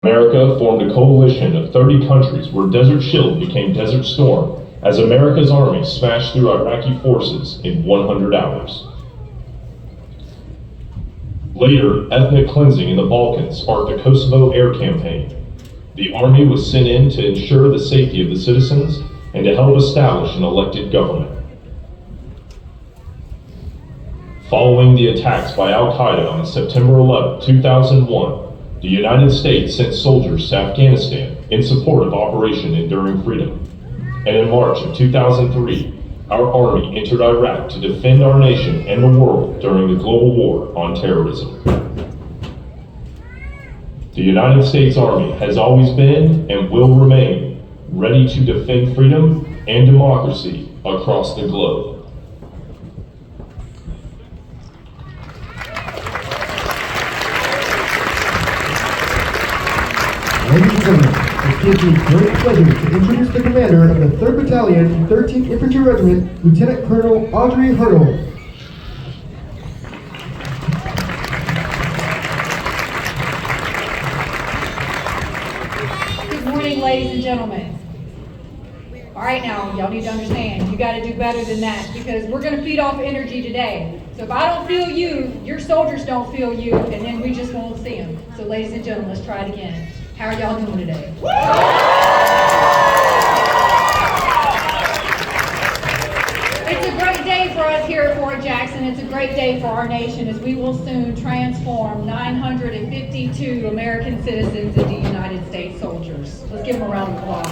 America formed a coalition of 30 countries where Desert Shield became Desert Storm as America's army smashed through Iraqi forces in 100 hours. Later, ethnic cleansing in the Balkans sparked the Kosovo Air Campaign. The army was sent in to ensure the safety of the citizens and to help establish an elected government. Following the attacks by Al-Qaeda on September 11, 2001, the United States sent soldiers to Afghanistan in support of Operation Enduring Freedom. And in March of 2003, our Army entered Iraq to defend our nation and the world during the global war on terrorism. The United States Army has always been and will remain ready to defend freedom and democracy across the globe. Ladies and gentlemen, it gives me great pleasure to introduce the commander of the 3rd Battalion, 13th Infantry Regiment, Lieutenant Colonel Audrey Hurdle. Good morning, ladies and gentlemen. All right, now, y'all need to understand, you got to do better than that because we're going to feed off energy today. So if I don't feel you, your soldiers don't feel you, and then we just won't see them. So ladies and gentlemen, let's try it again. How are y'all doing today? It's a great day for us here at Fort Jackson. It's a great day for our nation as we will soon transform 952 American citizens into United States soldiers. Let's give them a round of applause.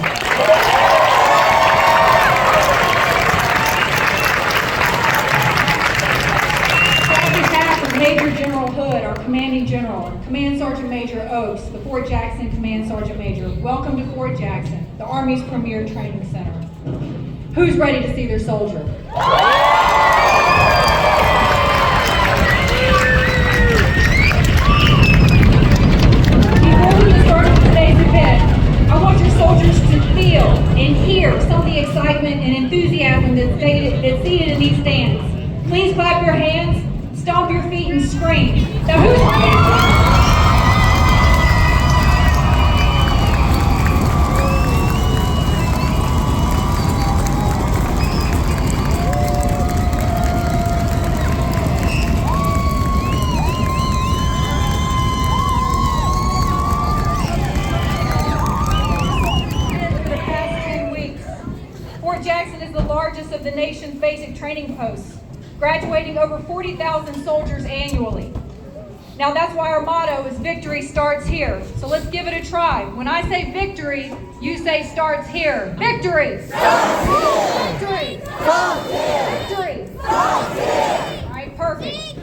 Major General Hood, our commanding general, Command Sergeant Major Oakes, the Fort Jackson Command Sergeant Major, welcome to Fort Jackson, the Army's premier training center. Who's ready to see their soldier? Before we get started with today's event, I want your soldiers to feel and hear some of the excitement and enthusiasm that's seated in these stands. Please clap your hands. Stomp your feet and scream. Now who's ready? For the past 10 weeks, Fort Jackson is the largest of the nation's basic training posts, graduating over 40,000 soldiers annually. Now that's why our motto is victory starts here. So let's give it a try. When I say victory, you say starts here. Victory! Starts here! Victory! Starts here! Victory! Starts here! All right, perfect.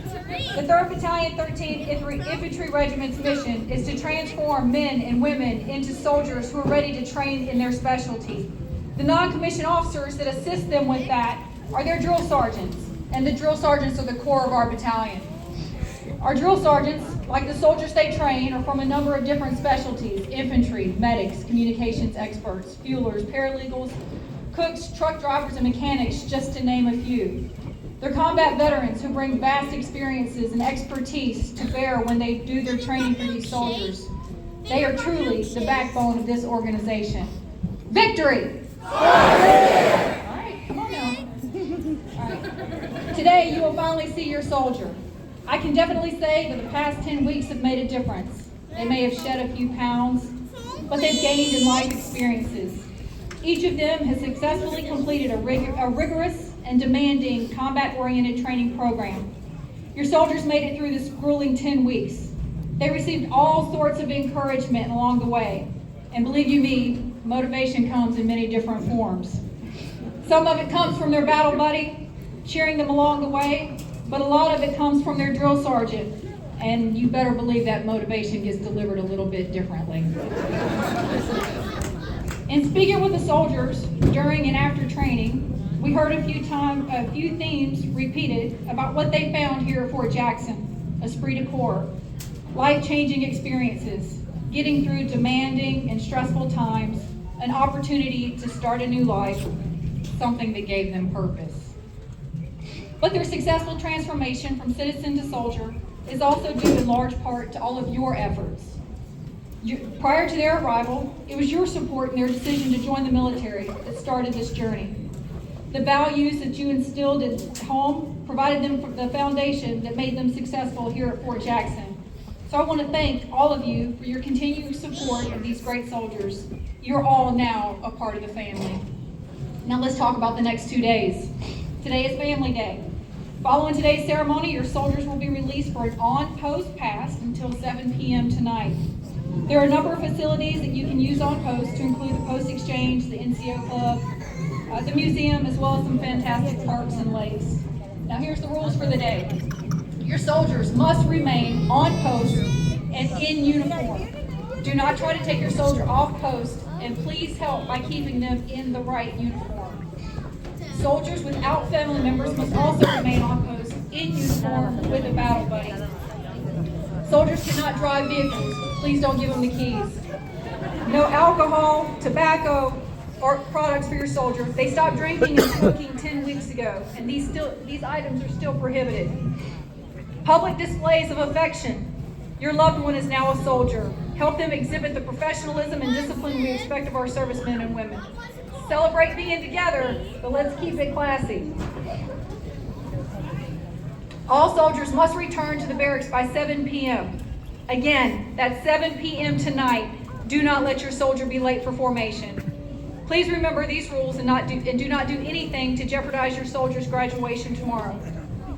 The 3rd Battalion, 13th Infantry Regiment's mission is to transform men and women into soldiers who are ready to train in their specialty. The non-commissioned officers that assist them with that are their drill sergeants. And the drill sergeants are the core of our battalion. Our drill sergeants, like the soldiers they train, are from a number of different specialties: infantry, medics, communications experts, fuelers, paralegals, cooks, truck drivers, and mechanics, just to name a few. They're combat veterans who bring vast experiences and expertise to bear when they do their training for these soldiers. They are truly the backbone of this organization. Victory! All right, come on now. All right. Today, you will finally see your soldier. I can definitely say that the past 10 weeks have made a difference. They may have shed a few pounds, but they've gained in life experiences. Each of them has successfully completed a rigorous and demanding combat-oriented training program. Your soldiers made it through this grueling 10 weeks. They received all sorts of encouragement along the way. And believe you me, motivation comes in many different forms. Some of it comes from their battle buddy, cheering them along the way, but a lot of it comes from their drill sergeant, and you better believe that motivation gets delivered a little bit differently. In speaking with the soldiers during and after training, we heard a few themes repeated about what they found here at Fort Jackson: esprit de corps, life-changing experiences, getting through demanding and stressful times, an opportunity to start a new life, something that gave them purpose. But their successful transformation from citizen to soldier is also due in large part to all of your efforts. Prior to their arrival, it was your support and their decision to join the military that started this journey. The values that you instilled at home provided them the foundation that made them successful here at Fort Jackson. So I want to thank all of you for your continued support of these great soldiers. You're all now a part of the family. Now let's talk about the next 2 days. Today is Family Day. Following today's ceremony, your soldiers will be released for an on-post pass until 7 p.m. tonight. There are a number of facilities that you can use on post to include the Post Exchange, the NCO Club, the museum, as well as some fantastic parks and lakes. Now here's the rules for the day. Your soldiers must remain on post and in uniform. Do not try to take your soldier off post, and please help by keeping them in the right uniform. Soldiers without family members must also remain on post in uniform with a battle buddy. Soldiers cannot drive vehicles. Please don't give them the keys. No alcohol, tobacco, or products for your soldiers. They stopped drinking and smoking 10 weeks ago, and these items are still prohibited. Public displays of affection. Your loved one is now a soldier. Help them exhibit the professionalism and discipline we expect of our servicemen and women. Celebrate being together, but let's keep it classy. All soldiers must return to the barracks by 7 p.m. Again, that's 7 p.m. tonight. Do not let your soldier be late for formation. Please remember these rules and do not do anything to jeopardize your soldier's graduation tomorrow.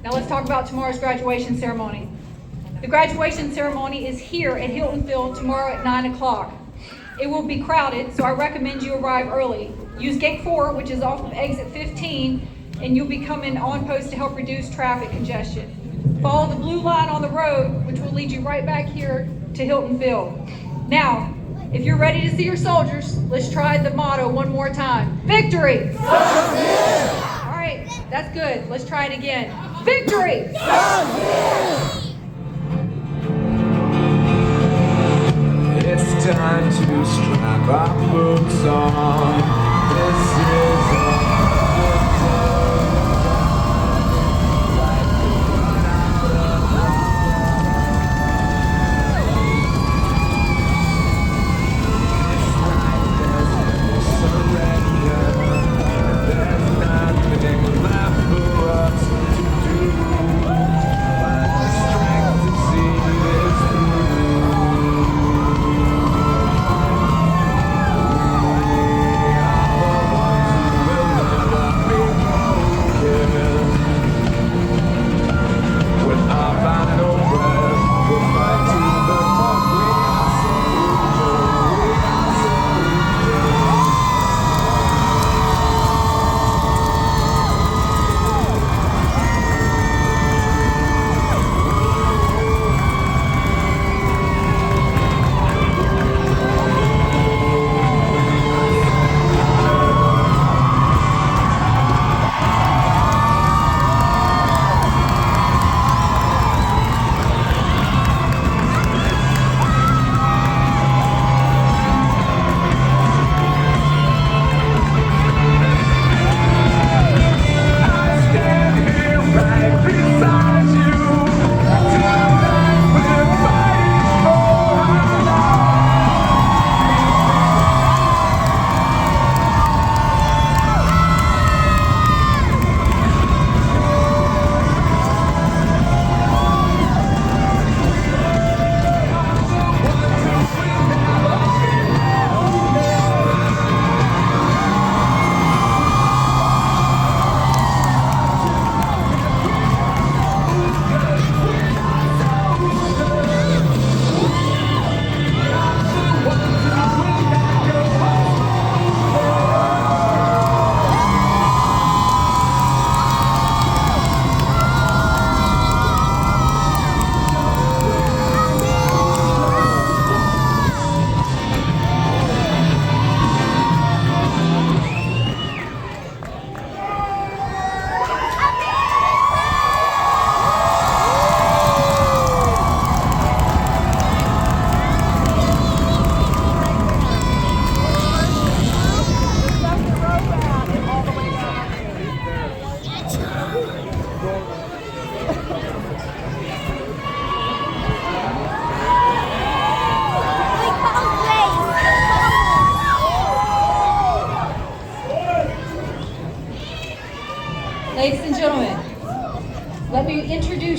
Now let's talk about tomorrow's graduation ceremony. The graduation ceremony is here at Hilton Field tomorrow at 9 o'clock. It will be crowded, so I recommend you arrive early. Use gate 4, which is off of exit 15, and you'll be coming on post to help reduce traffic congestion. Follow the blue line on the road, which will lead you right back here to Hilton Field. Now, if you're ready to see your soldiers, let's try the motto one more time. Victory! All right, that's good. Let's try it again. Victory! It's time to strap our boots on. This is surrender. There's nothing left for us to do.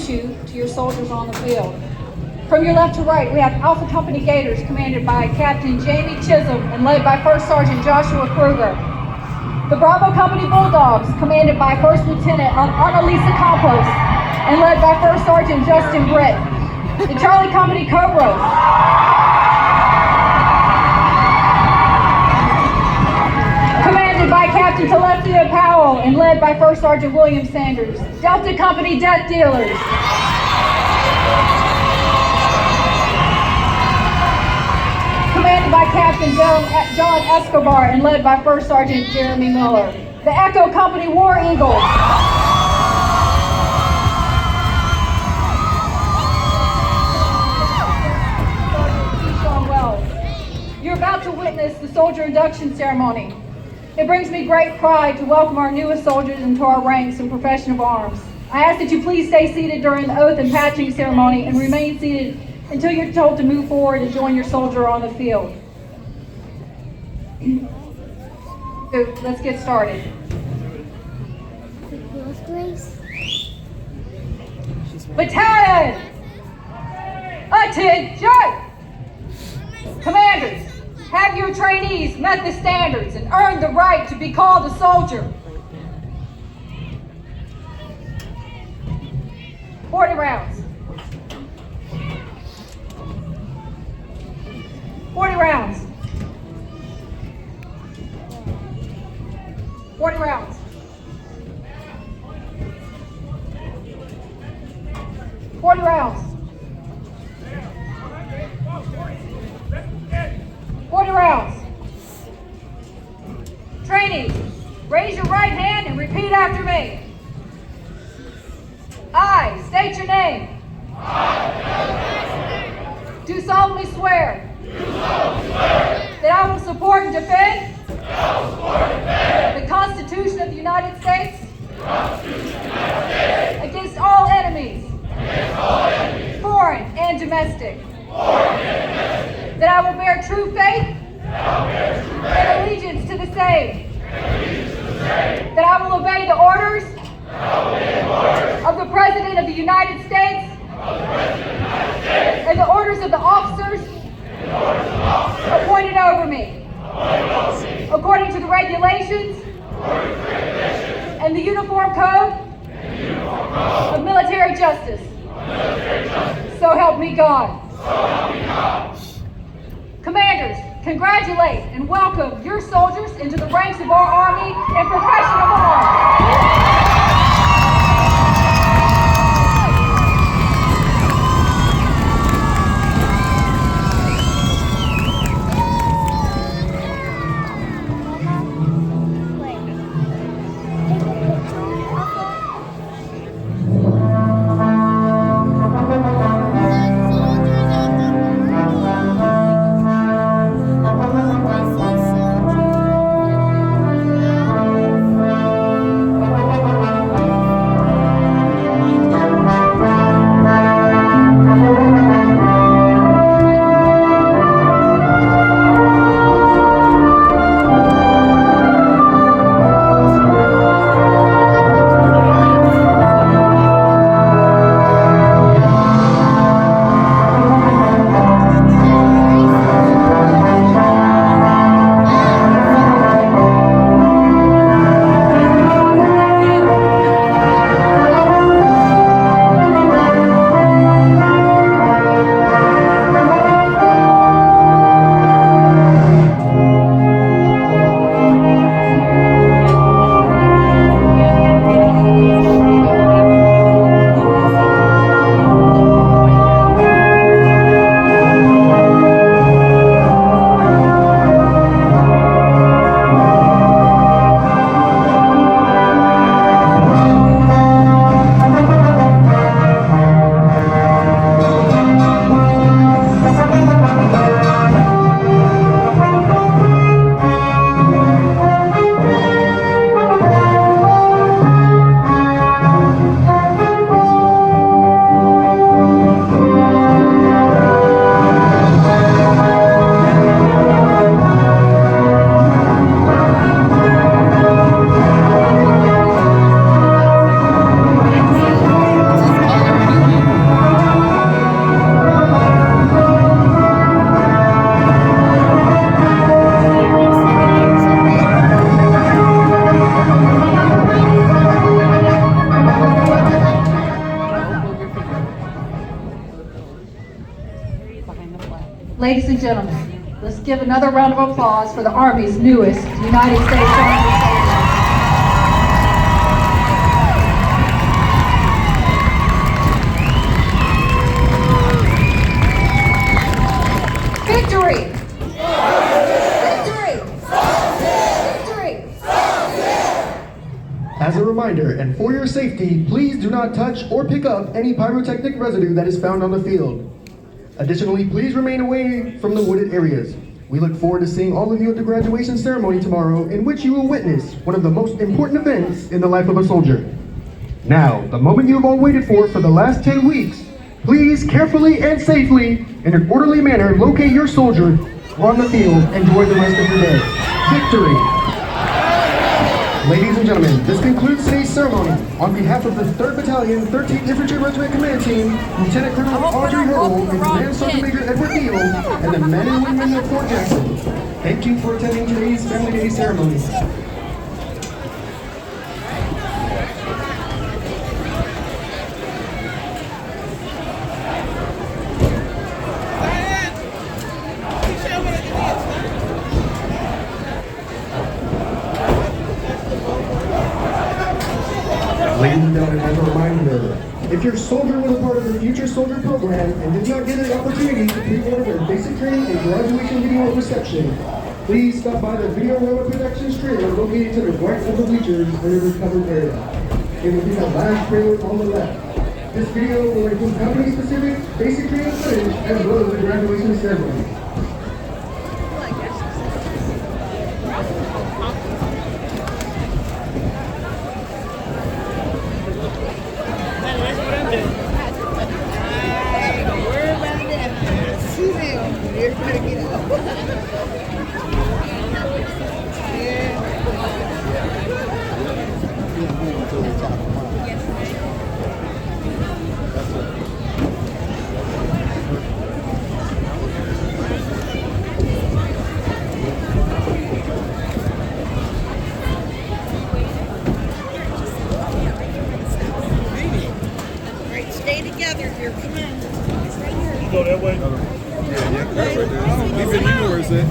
you to your soldiers on the field. From your left to right, we have Alpha Company Gators, commanded by Captain Jamie Chisholm and led by First Sergeant Joshua Kruger. The Bravo Company Bulldogs, commanded by First Lieutenant Annalisa Campos and led by First Sergeant Justin Britt. The Charlie Company Cobras, commanded by Captain Talethia Powell and led by First Sergeant William Sanders. Delta Company Death Dealers, commanded by Captain John Escobar and led by First Sergeant Jeremy Miller. The Echo Company War Eagles, you're about to witness the soldier induction ceremony. It brings me great pride to welcome our newest soldiers into our ranks and profession of arms. I ask that you please stay seated during the oath and patching ceremony and remain seated until you're told to move forward and join your soldier on the field. So let's get started. Battalion! Attention! Commanders, have your trainees met the standards and earned the right to be called a soldier? 40 rounds. 40 rounds. 40 rounds. 40 rounds. 40 rounds. Trainees, raise your right hand and repeat after me. I state your name. Do solemnly swear that I will support and defend the Constitution of the United States against all enemies, foreign and domestic. That I will bear true faith and allegiance to the same. That I will obey the orders of the President of the United States and the orders of the officers appointed over me, according to the regulations and the Uniform Code of Military Justice. So help me God. Commanders, congratulate and welcome your soldiers into the ranks of our Army and profession of arms. Let's give another round of applause for the Army's newest United States Army soldier. Victory! Victory! Victory! As a reminder, and for your safety, please do not touch or pick up any pyrotechnic residue that is found on the field. Additionally, please remain away from the wooded areas. We look forward to seeing all of you at the graduation ceremony tomorrow, in which you will witness one of the most important events in the life of a soldier. Now, the moment you have all waited for the last 10 weeks, please carefully and safely, in an orderly manner, locate your soldier on the field and enjoy the rest of your day. Victory! Ladies and gentlemen, this concludes today's ceremony. On behalf of the 3rd Battalion, 13th Infantry Regiment Command Team, Lieutenant Colonel Audrey Hurdle, and Command Sergeant Major Edward Neal, and the men and women of Fort Jackson, thank you for attending today's Family Day ceremony. Ladies and gentlemen, as a reminder, if your soldier was a part of the Future Soldier program and did not get an opportunity to pre-order their basic training and graduation video reception, please stop by the Video Robot Productions trailer located to the right of the bleachers under the covered area. It will be the last trailer on the left. This video will include company-specific basic training footage as well as the graduation ceremony. Stay together here, come on. Go that way. Yeah, that's right there. Leave it, you know where it's at.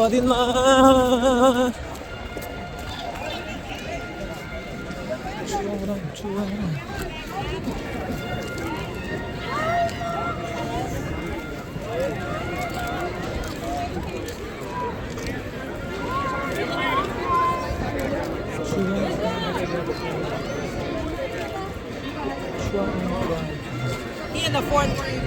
어딨나? 추워. He in the 4th grade.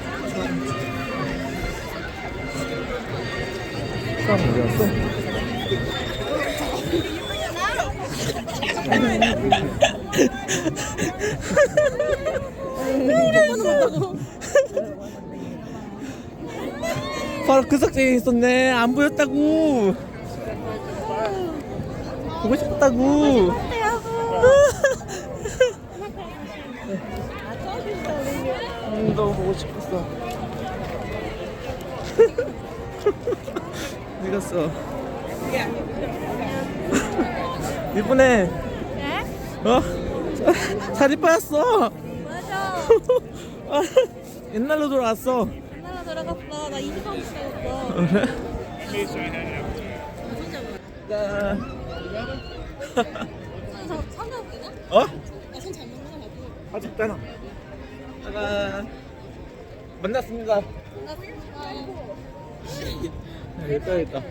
바로 그 석재에 있었네. 안 보였다고. 보고 싶었다고. 너무 보고 싶었어. 늙었어. 이쁘네. 네? 어? 잘 이뻐졌어. 맞아. 옛날로 돌아왔어. 옛날로 들어갔어. 나 20년 지났어. 그래? 짠. 참여도 되나? 어? 나손 잘 먹는 거 같고. 아직 빼나. 짜잔. 만났습니다. 나 여기 떠있다.